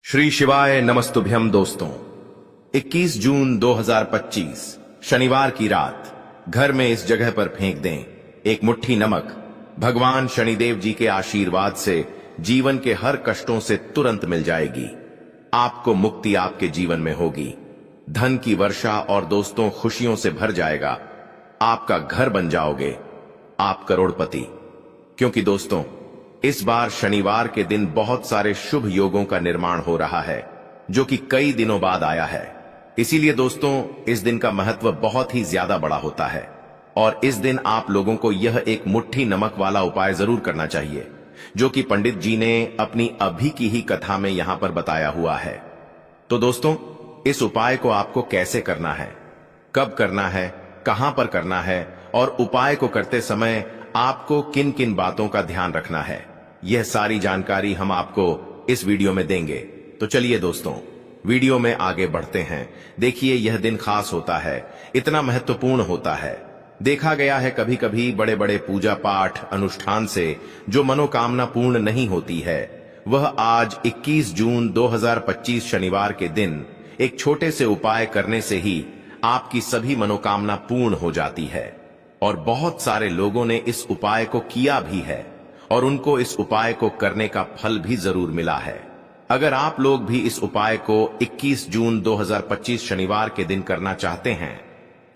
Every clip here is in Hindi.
श्री शिवाय नमस्तुभ्यम दोस्तों। 21 जून 2025 शनिवार की रात घर में इस जगह पर फेंक दें एक मुट्ठी नमक। भगवान शनिदेव जी के आशीर्वाद से जीवन के हर कष्टों से तुरंत मिल जाएगी। आपको मुक्ति आपके जीवन में होगी, धन की वर्षा और दोस्तों खुशियों से भर जाएगा। आपका घर बन जाओगे, आप करोड़पति। क्योंकि दोस्तों इस बार शनिवार के दिन बहुत सारे शुभ योगों का निर्माण हो रहा है जो कि कई दिनों बाद आया है। इसीलिए दोस्तों इस दिन का महत्व बहुत ही ज्यादा बड़ा होता है और इस दिन आप लोगों को यह एक मुट्ठी नमक वाला उपाय जरूर करना चाहिए जो कि पंडित जी ने अपनी अभी की ही कथा में यहां पर बताया हुआ है। तो दोस्तों इस उपाय को आपको कैसे करना है, कब करना है, कहां पर करना है और उपाय को करते समय आपको किन किन बातों का ध्यान रखना है, यह सारी जानकारी हम आपको इस वीडियो में देंगे। तो चलिए दोस्तों वीडियो में आगे बढ़ते हैं। देखिए यह दिन खास होता है, इतना महत्वपूर्ण होता है। देखा गया है कभी कभी बड़े बड़े पूजा पाठ अनुष्ठान से जो मनोकामना पूर्ण नहीं होती है, वह आज 21 जून 2025 शनिवार के दिन एक छोटे से उपाय करने से ही आपकी सभी मनोकामना पूर्ण हो जाती है। और बहुत सारे लोगों ने इस उपाय को किया भी है और उनको इस उपाय को करने का फल भी जरूर मिला है। अगर आप लोग भी इस उपाय को 21 जून 2025 शनिवार के दिन करना चाहते हैं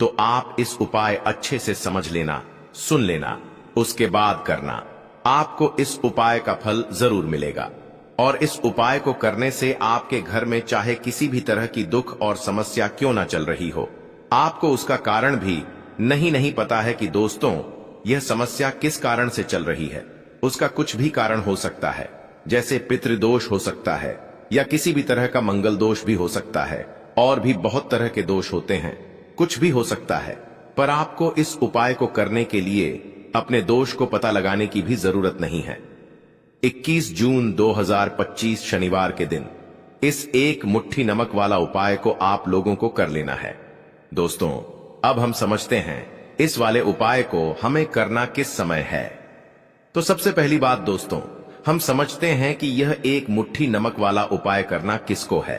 तो आप इस उपाय अच्छे से समझ लेना, सुन लेना, उसके बाद करना। आपको इस उपाय का फल जरूर मिलेगा। और इस उपाय को करने से आपके घर में चाहे किसी भी तरह की दुख और समस्या क्यों ना चल रही हो, आपको उसका कारण भी नहीं पता है कि दोस्तों यह समस्या किस कारण से चल रही है। उसका कुछ भी कारण हो सकता है, जैसे पितृदोष हो सकता है या किसी भी तरह का मंगल दोष भी हो सकता है, और भी बहुत तरह के दोष होते हैं, कुछ भी हो सकता है। पर आपको इस उपाय को करने के लिए अपने दोष को पता लगाने की भी जरूरत नहीं है। 21 जून 2025 शनिवार के दिन इस एक मुट्ठी नमक वाला उपाय को आप लोगों को कर लेना है। दोस्तों अब हम समझते हैं इस वाले उपाय को हमें करना किस समय है। तो सबसे पहली बात दोस्तों हम समझते हैं कि यह एक मुट्ठी नमक वाला उपाय करना किसको है।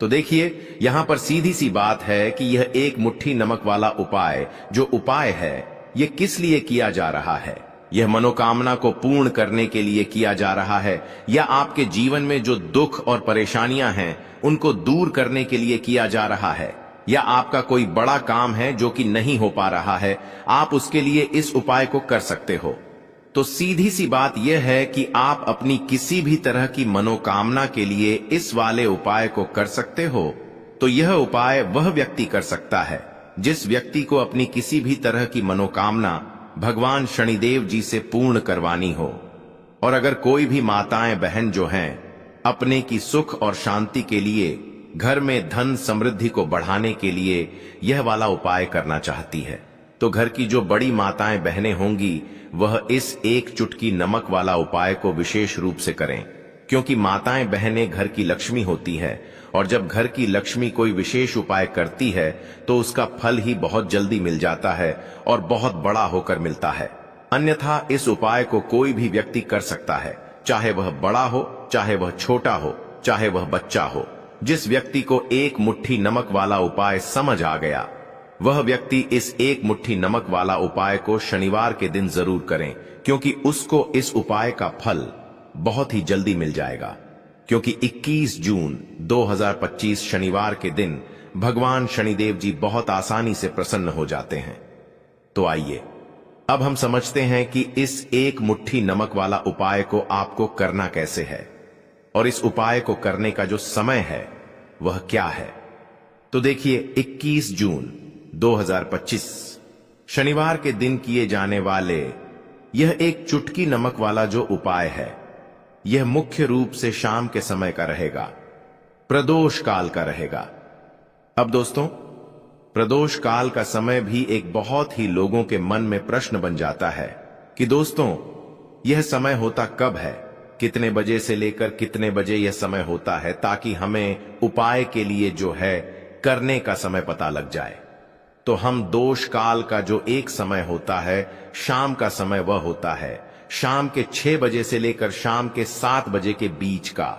तो देखिए यहां पर सीधी सी बात है कि यह एक मुट्ठी नमक वाला उपाय जो उपाय है यह किस लिए किया जा रहा है। यह मनोकामना को पूर्ण करने के लिए किया जा रहा है या आपके जीवन में जो दुख और परेशानियां हैं उनको दूर करने के लिए किया जा रहा है, या आपका कोई बड़ा काम है जो कि नहीं हो पा रहा है, आप उसके लिए इस उपाय को कर सकते हो। तो सीधी सी बात यह है कि आप अपनी किसी भी तरह की मनोकामना के लिए इस वाले उपाय को कर सकते हो। तो यह उपाय वह व्यक्ति कर सकता है जिस व्यक्ति को अपनी किसी भी तरह की मनोकामना भगवान शनिदेव जी से पूर्ण करवानी हो। और अगर कोई भी माताएं बहन जो हैं अपने की सुख और शांति के लिए, घर में धन समृद्धि को बढ़ाने के लिए यह वाला उपाय करना चाहती है, तो घर की जो बड़ी माताएं बहनें होंगी वह इस एक चुटकी नमक वाला उपाय को विशेष रूप से करें। क्योंकि माताएं बहनें घर की लक्ष्मी होती है और जब घर की लक्ष्मी कोई विशेष उपाय करती है तो उसका फल ही बहुत जल्दी मिल जाता है और बहुत बड़ा होकर मिलता है। अन्यथा इस उपाय को कोई भी व्यक्ति कर सकता है, चाहे वह बड़ा हो, चाहे वह छोटा हो, चाहे वह बच्चा हो। जिस व्यक्ति को एक मुट्ठी नमक वाला उपाय समझ आ गया वह व्यक्ति इस एक मुट्ठी नमक वाला उपाय को शनिवार के दिन जरूर करें, क्योंकि उसको इस उपाय का फल बहुत ही जल्दी मिल जाएगा। क्योंकि 21 जून 2025 शनिवार के दिन भगवान शनिदेव जी बहुत आसानी से प्रसन्न हो जाते हैं। तो आइए अब हम समझते हैं कि इस एक मुट्ठी नमक वाला उपाय को आपको करना कैसे है और इस उपाय को करने का जो समय है वह क्या है। तो देखिए 21 जून 2025 शनिवार के दिन किए जाने वाले यह एक चुटकी नमक वाला जो उपाय है यह मुख्य रूप से शाम के समय का रहेगा, प्रदोष काल का रहेगा। अब दोस्तों प्रदोष काल का समय भी एक बहुत ही लोगों के मन में प्रश्न बन जाता है कि दोस्तों यह समय होता कब है, कितने बजे से लेकर कितने बजे यह समय होता है, ताकि हमें उपाय के लिए जो है करने का समय पता लग जाए। तो हम दोष काल का जो एक समय होता है, शाम का समय वह होता है शाम के 6 बजे से लेकर शाम के 7 बजे के बीच का।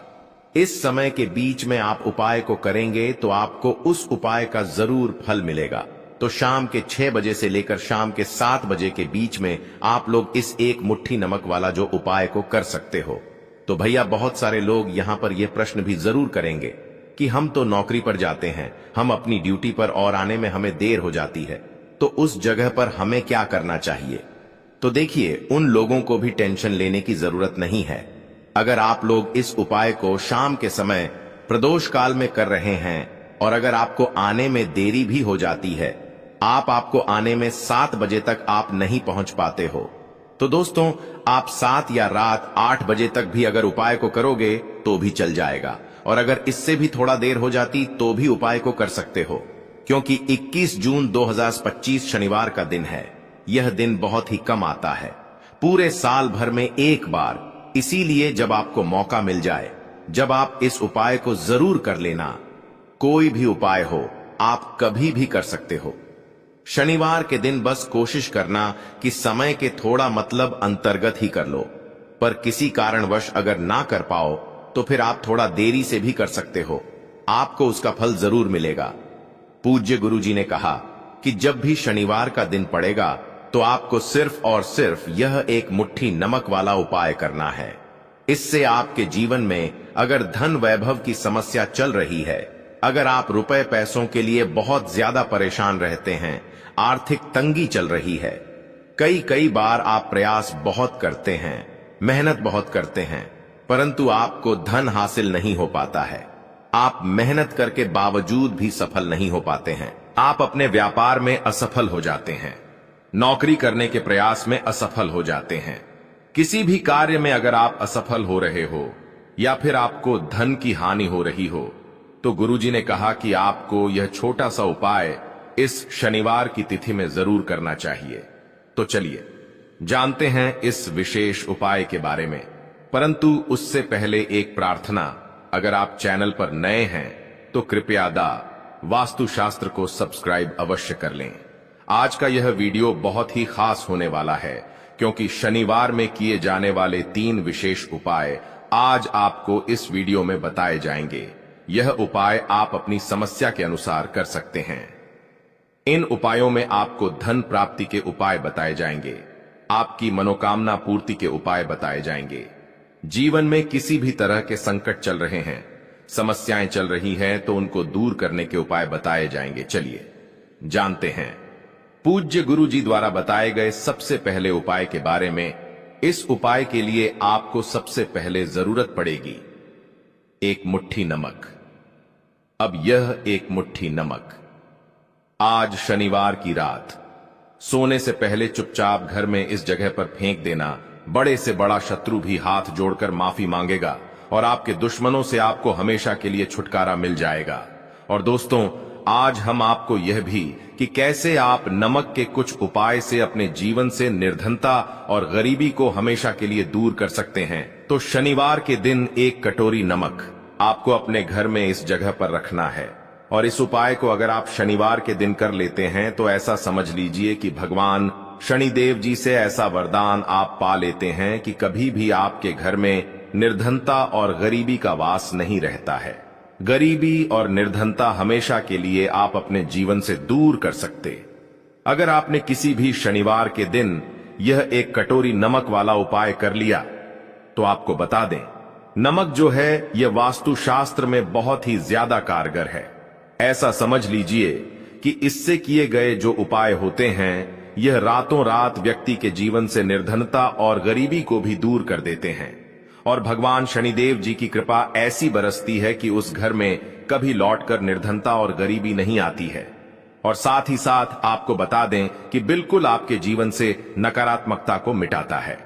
इस समय के बीच में आप उपाय को करेंगे तो आपको उस उपाय का जरूर फल मिलेगा। तो शाम के 6 बजे से लेकर शाम के 7 बजे के बीच में आप लोग इस एक मुट्ठी नमक वाला जो उपाय को कर सकते हो। तो भैया बहुत सारे लोग यहाँ पर यह प्रश्न भी जरूर करेंगे कि हम तो नौकरी पर जाते हैं, हम अपनी ड्यूटी पर और आने में हमें देर हो जाती है, तो उस जगह पर हमें क्या करना चाहिए। तो देखिए, उन लोगों को भी टेंशन लेने की जरूरत नहीं है। अगर आप लोग इस उपाय को शाम के समय प्रदोष काल में कर रहे हैं और अगर आपको आने में देरी भी हो जाती है, आपको आने में 7 बजे तक आप नहीं पहुंच पाते हो, तो दोस्तों आप 7 या रात 8 बजे तक भी अगर उपाय को करोगे तो भी चल जाएगा। और अगर इससे भी थोड़ा देर हो जाती तो भी उपाय को कर सकते हो, क्योंकि 21 जून 2025 शनिवार का दिन है। यह दिन बहुत ही कम आता है, पूरे साल भर में एक बार। इसीलिए जब आपको मौका मिल जाए, जब आप इस उपाय को जरूर कर लेना। कोई भी उपाय हो, आप कभी भी कर सकते हो। शनिवार के दिन बस कोशिश करना कि समय के थोड़ा मतलब अंतर्गत ही कर लो, पर किसी कारणवश अगर ना कर पाओ तो फिर आप थोड़ा देरी से भी कर सकते हो, आपको उसका फल जरूर मिलेगा। पूज्य गुरुजी ने कहा कि जब भी शनिवार का दिन पड़ेगा तो आपको सिर्फ और सिर्फ यह एक मुट्ठी नमक वाला उपाय करना है। इससे आपके जीवन में अगर धन वैभव की समस्या चल रही है, अगर आप रुपए पैसों के लिए बहुत ज्यादा परेशान रहते हैं, आर्थिक तंगी चल रही है, कई बार आप प्रयास बहुत करते हैं, मेहनत बहुत करते हैं, परंतु आपको धन हासिल नहीं हो पाता है, आप मेहनत करके बावजूद भी सफल नहीं हो पाते हैं, आप अपने व्यापार में असफल हो जाते हैं, नौकरी करने के प्रयास में असफल हो जाते हैं, किसी भी कार्य में अगर आप असफल हो रहे हो या फिर आपको धन की हानि हो रही हो, तो गुरुजी ने कहा कि आपको यह छोटा सा उपाय इस शनिवार की तिथि में जरूर करना चाहिए। तो चलिए जानते हैं इस विशेष उपाय के बारे में, परंतु उससे पहले एक प्रार्थना। अगर आप चैनल पर नए हैं तो कृपया वास्तुशास्त्र को सब्सक्राइब अवश्य कर लें। आज का यह वीडियो बहुत ही खास होने वाला है, क्योंकि शनिवार में किए जाने वाले 3 विशेष उपाय आज आपको इस वीडियो में बताए जाएंगे। यह उपाय आप अपनी समस्या के अनुसार कर सकते हैं। इन उपायों में आपको धन प्राप्ति के उपाय बताए जाएंगे, आपकी मनोकामना पूर्ति के उपाय बताए जाएंगे। जीवन में किसी भी तरह के संकट चल रहे हैं, समस्याएं चल रही हैं, तो उनको दूर करने के उपाय बताए जाएंगे। चलिए जानते हैं पूज्य गुरुजी द्वारा बताए गए सबसे पहले उपाय के बारे में। इस उपाय के लिए आपको सबसे पहले जरूरत पड़ेगी एक मुट्ठी नमक। अब यह एक मुट्ठी नमक आज शनिवार की रात सोने से पहले चुपचाप घर में इस जगह पर फेंक देना। बड़े से बड़ा शत्रु भी हाथ जोड़कर माफी मांगेगा और आपके दुश्मनों से आपको हमेशा के लिए छुटकारा मिल जाएगा। और दोस्तों, आज हम आपको यह भी कि कैसे आप नमक के कुछ उपाय से अपने जीवन से निर्धनता और गरीबी को हमेशा के लिए दूर कर सकते हैं। तो शनिवार के दिन एक कटोरी नमक आपको अपने घर में इस जगह पर रखना है। और इस उपाय को अगर आप शनिवार के दिन कर लेते हैं तो ऐसा समझ लीजिए कि भगवान शनिदेव जी से ऐसा वरदान आप पा लेते हैं कि कभी भी आपके घर में निर्धनता और गरीबी का वास नहीं रहता है। गरीबी और निर्धनता हमेशा के लिए आप अपने जीवन से दूर कर सकते। अगर आपने किसी भी शनिवार के दिन यह एक कटोरी नमक वाला उपाय कर लिया तो आपको बता दें, नमक जो है यह वास्तुशास्त्र में बहुत ही ज्यादा कारगर है। ऐसा समझ लीजिए कि इससे किए गए जो उपाय होते हैं यह रातों रात व्यक्ति के जीवन से निर्धनता और गरीबी को भी दूर कर देते हैं। और भगवान शनिदेव जी की कृपा ऐसी बरसती है कि उस घर में कभी लौटकर निर्धनता और गरीबी नहीं आती है। और साथ ही साथ आपको बता दें कि बिल्कुल आपके जीवन से नकारात्मकता को मिटाता है।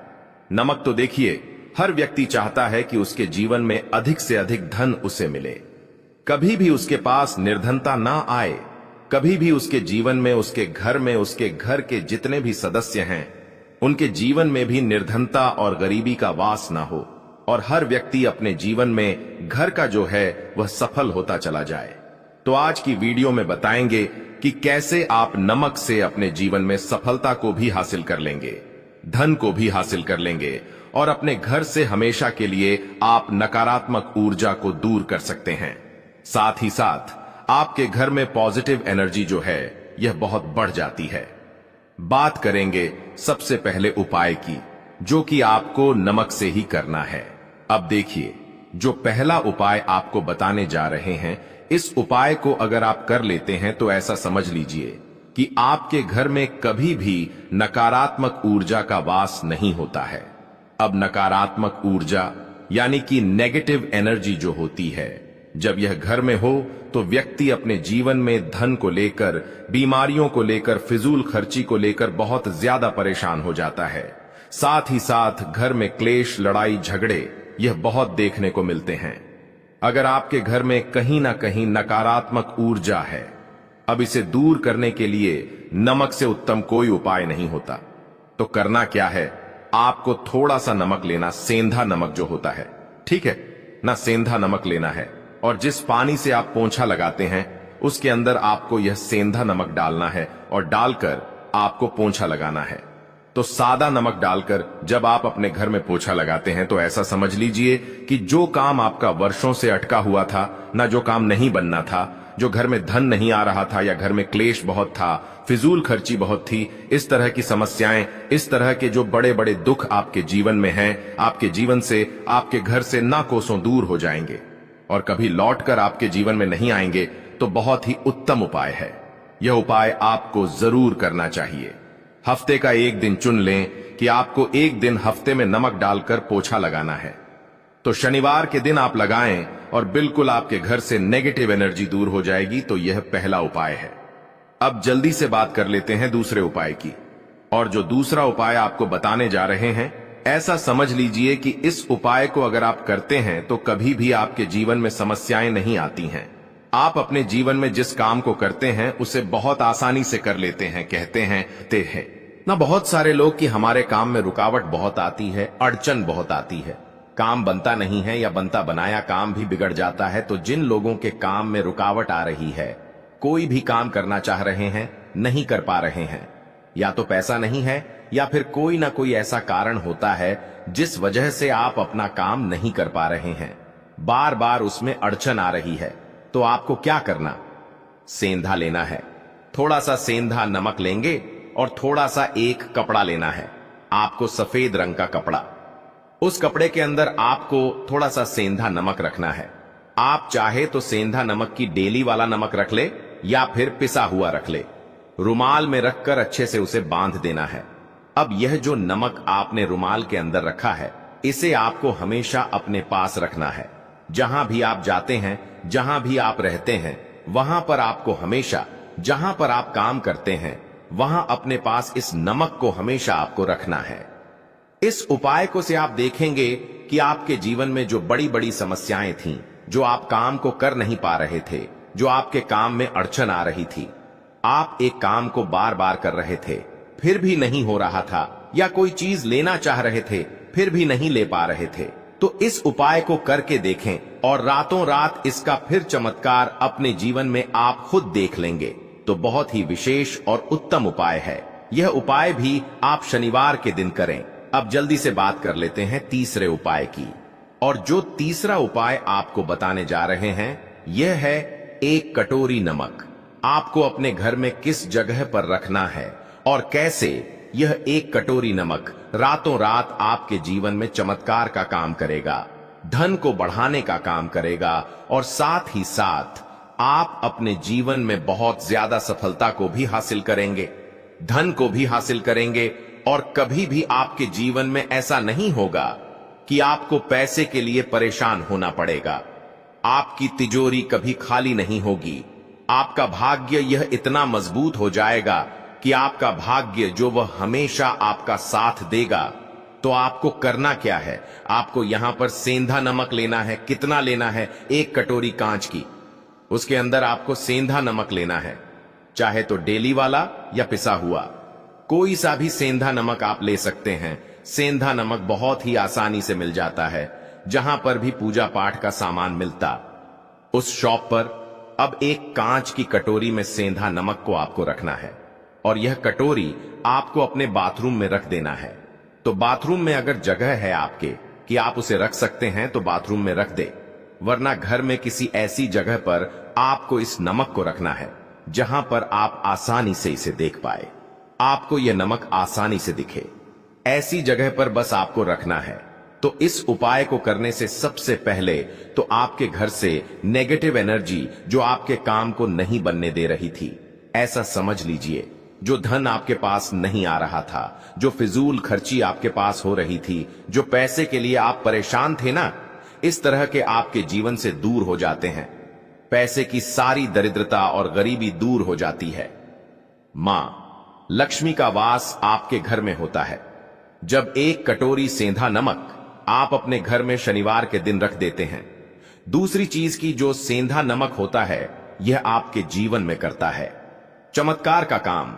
नमक तो देखिए, हर व्यक्ति चाहता है कि उसके जीवन में अधिक से अधिक धन उसे मिले, कभी भी उसके पास निर्धनता ना आए, कभी भी उसके जीवन में, उसके घर में, उसके घर के जितने भी सदस्य हैं उनके जीवन में भी निर्धनता और गरीबी का वास ना हो, और हर व्यक्ति अपने जीवन में घर का जो है वह सफल होता चला जाए। तो आज की वीडियो में बताएंगे कि कैसे आप नमक से अपने जीवन में सफलता को भी हासिल कर लेंगे, धन को भी हासिल कर लेंगे और अपने घर से हमेशा के लिए आप नकारात्मक ऊर्जा को दूर कर सकते हैं। साथ ही साथ आपके घर में पॉजिटिव एनर्जी जो है यह बहुत बढ़ जाती है। बात करेंगे सबसे पहले उपाय की, जो कि आपको नमक से ही करना है। अब देखिए, जो पहला उपाय आपको बताने जा रहे हैं, इस उपाय को अगर आप कर लेते हैं तो ऐसा समझ लीजिए कि आपके घर में कभी भी नकारात्मक ऊर्जा का वास नहीं होता है। अब नकारात्मक ऊर्जा यानी कि नेगेटिव एनर्जी जो होती है, जब यह घर में हो तो व्यक्ति अपने जीवन में धन को लेकर, बीमारियों को लेकर, फिजूल खर्ची को लेकर बहुत ज्यादा परेशान हो जाता है। साथ ही साथ घर में क्लेश, लड़ाई, झगड़े यह बहुत देखने को मिलते हैं। अगर आपके घर में कहीं ना कहीं नकारात्मक ऊर्जा है, अब इसे दूर करने के लिए नमक से उत्तम कोई उपाय नहीं होता। तो करना क्या है, आपको थोड़ा सा नमक लेना, सेंधा नमक जो होता है, ठीक है ना, सेंधा नमक लेना है और जिस पानी से आप पोंछा लगाते हैं उसके अंदर आपको यह सेंधा नमक डालना है और डालकर आपको पोंछा लगाना है। तो सादा नमक डालकर जब आप अपने घर में पोछा लगाते हैं तो ऐसा समझ लीजिए कि जो काम आपका वर्षों से अटका हुआ था ना, जो काम नहीं बनना था, जो घर में धन नहीं आ रहा था या घर में क्लेश बहुत था, फिजूल खर्ची बहुत थी, इस तरह की समस्याएं, इस तरह के जो बड़े बड़े दुख आपके जीवन में हैं, आपके जीवन से, आपके घर से ना कोसों दूर हो जाएंगे और कभी लौटकर आपके जीवन में नहीं आएंगे। तो बहुत ही उत्तम उपाय है। यह उपाय आपको जरूर करना चाहिए। हफ्ते का एक दिन चुन लें कि आपको एक दिन हफ्ते में नमक डालकर पोछा लगाना है। तो शनिवार के दिन आप लगाएं और बिल्कुल आपके घर से नेगेटिव एनर्जी दूर हो जाएगी। तो यह पहला उपाय है। अब जल्दी से बात कर लेते हैं दूसरे उपाय की। और जो दूसरा उपाय आपको बताने जा रहे हैं, ऐसा समझ लीजिए कि इस उपाय को अगर आप करते हैं तो कभी भी आपके जीवन में समस्याएं नहीं आती हैं। आप अपने जीवन में जिस काम को करते हैं उसे बहुत आसानी से कर लेते हैं। कहते हैं ना बहुत सारे लोग कि हमारे काम में रुकावट बहुत आती है, अड़चन बहुत आती है, काम बनता नहीं है या बनता बनाया काम भी बिगड़ जाता है। तो जिन लोगों के काम में रुकावट आ रही है, कोई भी काम करना चाह रहे हैं, नहीं कर पा रहे हैं, या तो पैसा नहीं है या फिर कोई ना कोई ऐसा कारण होता है जिस वजह से आप अपना काम नहीं कर पा रहे हैं, बार बार उसमें अड़चन आ रही है, तो आपको क्या करना, सेंधा लेना है। थोड़ा सा सेंधा नमक लेंगे और थोड़ा सा एक कपड़ा लेना है, आपको सफेद रंग का कपड़ा। उस कपड़े के अंदर आपको थोड़ा सा सेंधा नमक रखना है। आप चाहे तो सेंधा नमक की डेली वाला नमक रख ले या फिर पिसा हुआ रख ले। रुमाल में रखकर अच्छे से उसे बांध देना है। अब यह जो नमक आपने रुमाल के अंदर रखा है, इसे आपको हमेशा अपने पास रखना है। जहां भी आप जाते हैं, जहां भी आप रहते हैं, वहां पर आपको हमेशा, जहां पर आप काम करते हैं, वहां अपने पास इस नमक को हमेशा आपको रखना है। इस उपाय को से आप देखेंगे कि आपके जीवन में जो बड़ी बड़ी समस्याएं थीं, जो आप काम को कर नहीं पा रहे थे, जो आपके काम में अड़चन आ रही थी, आप एक काम को बार बार कर रहे थे फिर भी नहीं हो रहा था, या कोई चीज लेना चाह रहे थे फिर भी नहीं ले पा रहे थे, तो इस उपाय को करके देखें और रातों रात इसका फिर चमत्कार अपने जीवन में आप खुद देख लेंगे। तो बहुत ही विशेष और उत्तम उपाय है। यह उपाय भी आप शनिवार के दिन करें। अब जल्दी से बात कर लेते हैं तीसरे उपाय की। और जो तीसरा उपाय आपको बताने जा रहे हैं, यह है एक कटोरी नमक। आपको अपने घर में किस जगह पर रखना है और कैसे यह एक कटोरी नमक रातों रात आपके जीवन में चमत्कार का काम करेगा, धन को बढ़ाने का काम करेगा और साथ ही साथ आप अपने जीवन में बहुत ज्यादा सफलता को भी हासिल करेंगे, धन को भी हासिल करेंगे और कभी भी आपके जीवन में ऐसा नहीं होगा कि आपको पैसे के लिए परेशान होना पड़ेगा। आपकी तिजोरी कभी खाली नहीं होगी। आपका भाग्य यह इतना मजबूत हो जाएगा कि आपका भाग्य जो वह हमेशा आपका साथ देगा। तो आपको करना क्या है, आपको यहां पर सेंधा नमक लेना है। कितना लेना है? एक कटोरी कांच की, उसके अंदर आपको सेंधा नमक लेना है, चाहे तो डेली वाला या पिसा हुआ, कोई सा भी सेंधा नमक आप ले सकते हैं। सेंधा नमक बहुत ही आसानी से मिल जाता है, जहां पर भी पूजा पाठ का सामान मिलता, उस शॉप पर। अब एक कांच की कटोरी में सेंधा नमक को आपको रखना है और यह कटोरी आपको अपने बाथरूम में रख देना है। तो बाथरूम में अगर जगह है आपके कि आप उसे रख सकते हैं तो बाथरूम में रख दे, वरना घर में किसी ऐसी जगह पर आपको इस नमक को रखना है जहां पर आप आसानी से इसे देख पाए, आपको यह नमक आसानी से दिखे। ऐसी जगह पर बस आपको रखना है। तो इस उपाय को करने से सबसे पहले तो आपके घर से नेगेटिव एनर्जी जो आपके काम को नहीं बनने दे रही थी, ऐसा समझ लीजिए, जो धन आपके पास नहीं आ रहा था, जो फिजूल खर्ची आपके पास हो रही थी, जो पैसे के लिए आप परेशान थे ना, इस तरह के आपके जीवन से दूर हो जाते हैं। पैसे की सारी दरिद्रता और गरीबी दूर हो जाती है। मां लक्ष्मी का वास आपके घर में होता है। जब एक कटोरी सेंधा नमक आप अपने घर में शनिवार के दिन रख देते हैं, दूसरी चीज की जो सेंधा नमक होता है यह आपके जीवन में करता है चमत्कार का काम।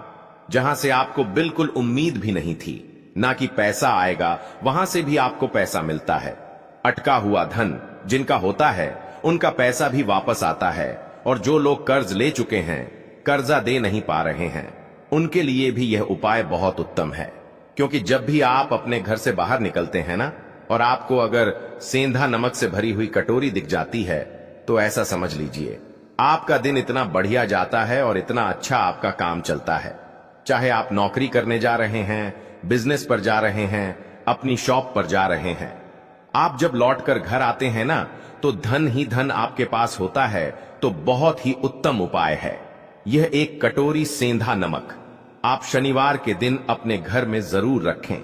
जहां से आपको बिल्कुल उम्मीद भी नहीं थी ना कि पैसा आएगा, वहां से भी आपको पैसा मिलता है। अटका हुआ धन जिनका होता है उनका पैसा भी वापस आता है, और जो लोग कर्ज ले चुके हैं, कर्जा दे नहीं पा रहे हैं, उनके लिए भी यह उपाय बहुत उत्तम है। क्योंकि जब भी आप अपने घर से बाहर निकलते हैं ना, और आपको अगर सेंधा नमक से भरी हुई कटोरी दिख जाती है, तो ऐसा समझ लीजिए आपका दिन इतना बढ़िया जाता है और इतना अच्छा आपका काम चलता है। चाहे आप नौकरी करने जा रहे हैं, बिजनेस पर जा रहे हैं, अपनी शॉप पर जा रहे हैं, आप जब लौटकर घर आते हैं ना, तो धन ही धन आपके पास होता है। तो बहुत ही उत्तम उपाय है यह एक कटोरी सेंधा नमक। आप शनिवार के दिन अपने घर में जरूर रखें।